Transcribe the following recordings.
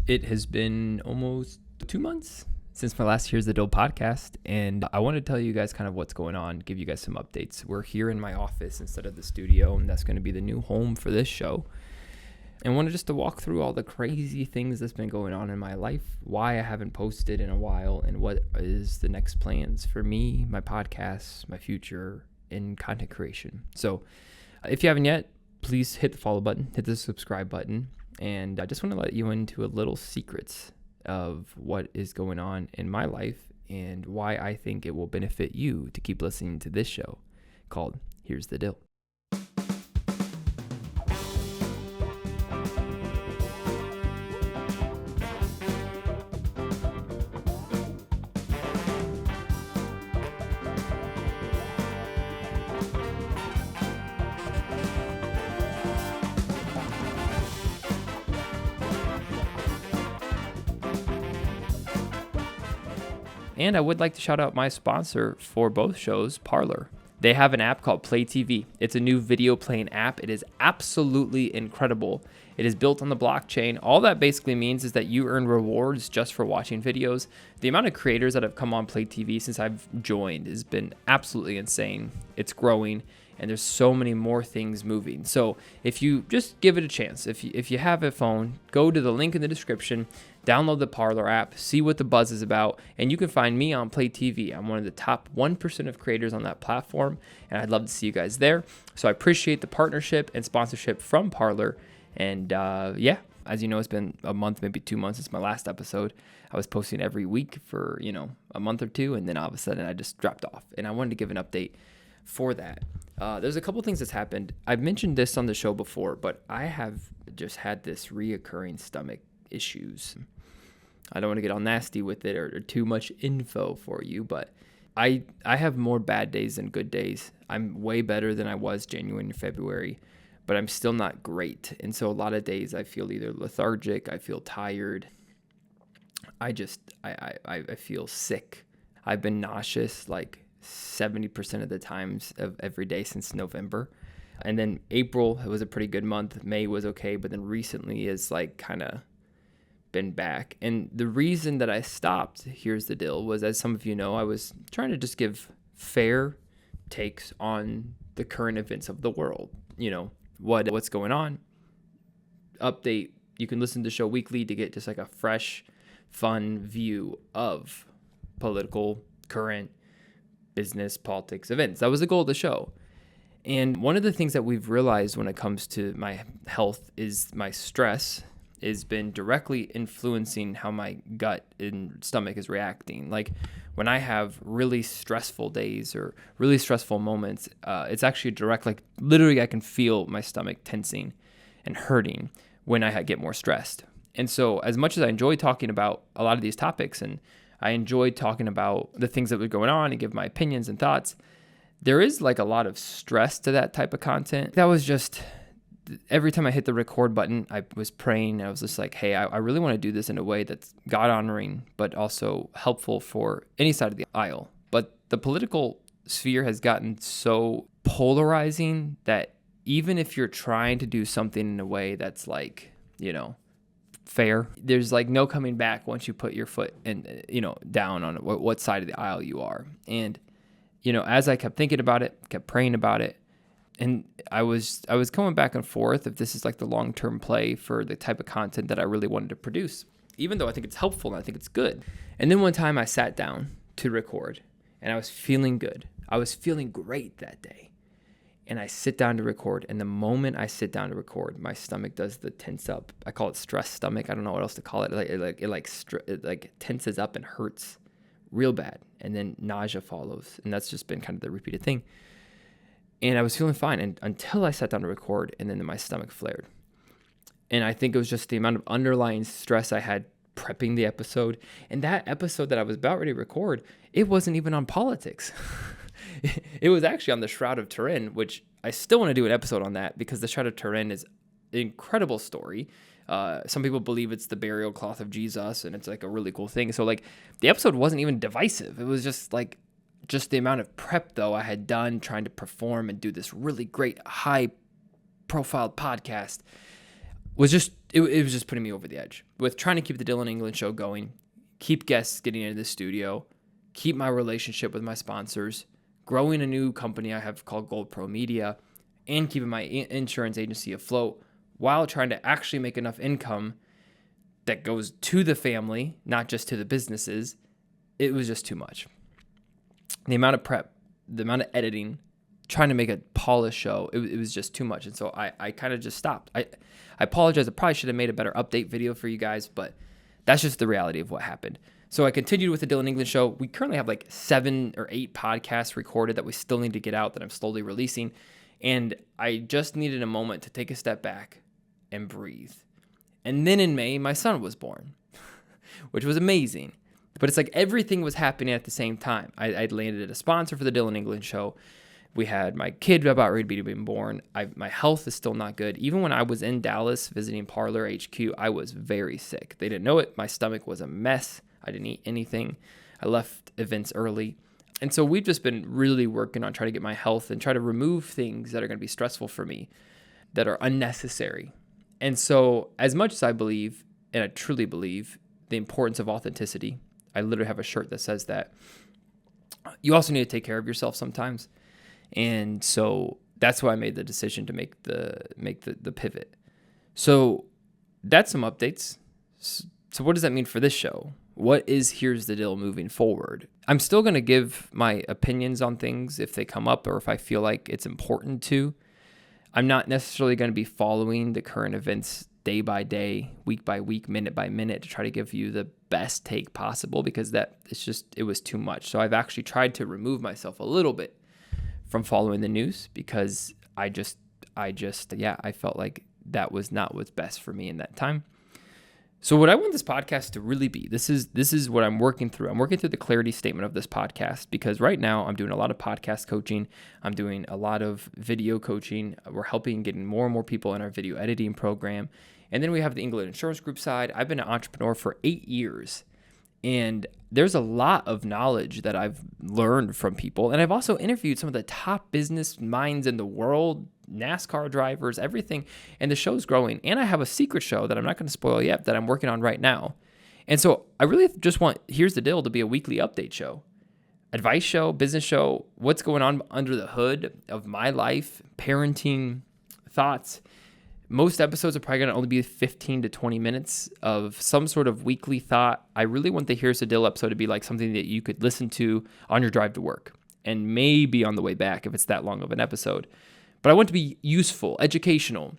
It has been almost 2 months since my last Here's the Dill podcast, and I want to tell you guys kind of what's going on, give you guys some updates. We're here in my office instead of the studio, and that's going to be the new home for this show. And wanted just to walk through all the crazy things that's been going on in my life, why I haven't posted in a while, and what is the next plans for me, my podcasts, my future in content creation. So if you haven't yet, please hit the follow button, hit the subscribe button. And I just want to let you into a little secrets of what is going on in my life and why I think it will benefit you to keep listening to this show called Here's the Dill. And I would like to shout out my sponsor for both shows, Parler. They have an app called Play TV. It's a new video playing app. It is absolutely incredible. It is built on the blockchain. All that basically means is that you earn rewards just for watching videos. The amount of creators that have come on Play TV since I've joined has been absolutely insane. It's growing, and there's so many more things moving. So if you just give it a chance, if you have a phone, go to the link in the description, download the Parler app, see what the buzz is about, and you can find me on Play TV. I'm one of the top 1% of creators on that platform, and I'd love to see you guys there. So I appreciate the partnership and sponsorship from Parler. And as you know, it's been a month, maybe 2 months since my last episode. I was posting every week for, a month or two, and then all of a sudden I just dropped off. And I wanted to give an update for that. There's a couple things that's happened. I've mentioned this on the show before, but I have just had this reoccurring stomach issues. I don't want to get all nasty with it or too much info for you, but I have more bad days than good days. I'm way better than I was January and February, but I'm still not great. And so a lot of days I feel either lethargic, I feel tired. I feel sick. I've been nauseous like 70% of the times of every day since November. And then April, it was a pretty good month. May was okay, but then recently is like kind of been back. And the reason that I stopped Here's the Dill was, as some of you know, I was trying to just give fair takes on the current events of the world. What's going on. Update. You can listen to the show weekly to get just like a fresh, fun view of political, current, business, politics, events. That was the goal of the show. And one of the things that we've realized when it comes to my health is my stress has been directly influencing how my gut and stomach is reacting. Like when I have really stressful days or really stressful moments, it's actually direct, like literally I can feel my stomach tensing and hurting when I get more stressed. And so as much as I enjoy talking about a lot of these topics and I enjoyed talking about the things that were going on and give my opinions and thoughts, there is like a lot of stress to that type of content. That was just, every time I hit the record button, I was praying. I was just like, hey, I really want to do this in a way that's God-honoring, but also helpful for any side of the aisle. But the political sphere has gotten so polarizing that even if you're trying to do something in a way that's like, fair, there's like no coming back once you put your foot in, down on what side of the aisle you are. And, as I kept thinking about it, kept praying about it, and I was going back and forth if this is like the long-term play for the type of content that I really wanted to produce, even though I think it's helpful and I think it's good. And then one time I sat down to record and I was feeling good. I was feeling great that day. And I sit down to record, and the moment I sit down to record, my stomach does the tense up. I call it stress stomach. I don't know what else to call it. It tenses up and hurts real bad, and then nausea follows, and that's just been kind of the repeated thing. And I was feeling fine, and until I sat down to record, and then my stomach flared. And I think it was just the amount of underlying stress I had prepping the episode. And that episode that I was about ready to record, it wasn't even on politics. It was actually on the Shroud of Turin, which I still want to do an episode on that because the Shroud of Turin is an incredible story. Some people believe it's the burial cloth of Jesus, and it's like a really cool thing. So like the episode wasn't even divisive. It was just the amount of prep though I had done trying to perform and do this really great high profile podcast was just, it was just putting me over the edge with trying to keep the Dillon England show going, keep guests getting into the studio, keep my relationship with my sponsors, growing a new company I have called BREW Media, and keeping my insurance agency afloat while trying to actually make enough income that goes to the family, not just to the businesses. It was just too much. The amount of prep, the amount of editing, trying to make a polished show, it was just too much. And so I kind of just stopped. I apologize. I probably should have made a better update video for you guys, but that's just the reality of what happened. So I continued with the Dillon England show. We currently have like 7 or 8 podcasts recorded that we still need to get out that I'm slowly releasing. And I just needed a moment to take a step back and breathe. And then in May, my son was born, which was amazing. But it's like everything was happening at the same time. I'd landed a sponsor for the Dillon England show. We had my kid about ready to be born. My health is still not good. Even when I was in Dallas visiting Parlor HQ, I was very sick. They didn't know it. My stomach was a mess. I didn't eat anything. I left events early. And so we've just been really working on trying to get my health and try to remove things that are going to be stressful for me, that are unnecessary. And so as much as I believe, and I truly believe, the importance of authenticity, I literally have a shirt that says that, you also need to take care of yourself sometimes. And so that's why I made the decision to make the pivot. So that's some updates. So what does that mean for this show? What is Here's the Dill moving forward? I'm still going to give my opinions on things if they come up or if I feel like it's important to. I'm not necessarily going to be following the current events day by day, week by week, minute by minute to try to give you the best take possible, because it was too much. So I've actually tried to remove myself a little bit from following the news because I felt like that was not what's best for me in that time. So what I want this podcast to really be, this is what I'm working through. I'm working through the clarity statement of this podcast because right now I'm doing a lot of podcast coaching. I'm doing a lot of video coaching. We're helping getting more and more people in our video editing program. And then we have the England Insurance Group side. I've been an entrepreneur for 8 years. And there's a lot of knowledge that I've learned from people. And I've also interviewed some of the top business minds in the world, NASCAR drivers, everything. And the show's growing. And I have a secret show that I'm not going to spoil yet that I'm working on right now. And so I really just want Here's the Dill to be a weekly update show, advice show, business show, what's going on under the hood of my life, parenting, thoughts. Most episodes are probably going to only be 15 to 20 minutes of some sort of weekly thought. I really want the Here's the Dill episode to be like something that you could listen to on your drive to work and maybe on the way back if it's that long of an episode. But I want it to be useful, educational.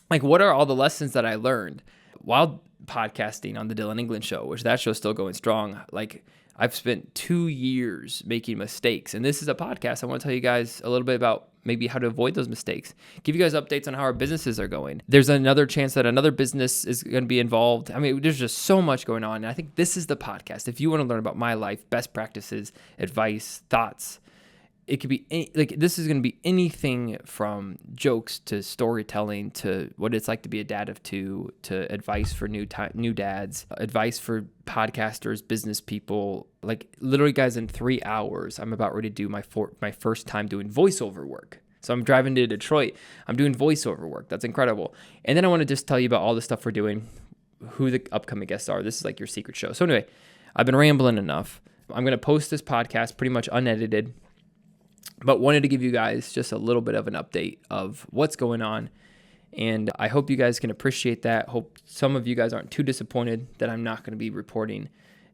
Like, what are all the lessons that I learned while podcasting on the Dillon England show, which that show's still going strong. Like, I've spent 2 years making mistakes, and this is a podcast. I want to tell you guys a little bit about maybe how to avoid those mistakes, give you guys updates on how our businesses are going. There's another chance that another business is going to be involved. I mean, there's just so much going on. And I think this is the podcast. If you want to learn about my life, best practices, advice, thoughts, it could be this is going to be anything from jokes to storytelling to what it's like to be a dad of 2 to advice for new dads, advice for podcasters, business people. Like, literally, guys, in 3 hours, I'm about ready to do my first time doing voiceover work. So I'm driving to Detroit. I'm doing voiceover work. That's incredible. And then I want to just tell you about all the stuff we're doing, who the upcoming guests are. This is like your secret show. So anyway, I've been rambling enough. I'm going to post this podcast pretty much unedited, but wanted to give you guys just a little bit of an update of what's going on. And I hope you guys can appreciate that. Hope some of you guys aren't too disappointed that I'm not going to be reporting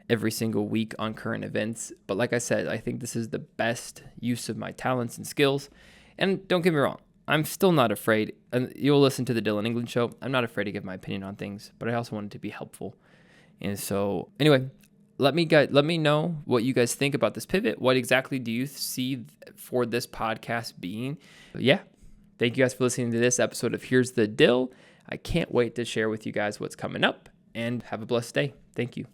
every single week on current events. But like I said, I think this is the best use of my talents and skills. And don't get me wrong, I'm still not afraid. And you'll listen to the Dillon England show. I'm not afraid to give my opinion on things, but I also wanted to be helpful. And so anyway, let me know what you guys think about this pivot. What exactly do you see for this podcast being? Yeah. Thank you guys for listening to this episode of Here's the Dill. I can't wait to share with you guys what's coming up, and have a blessed day. Thank you.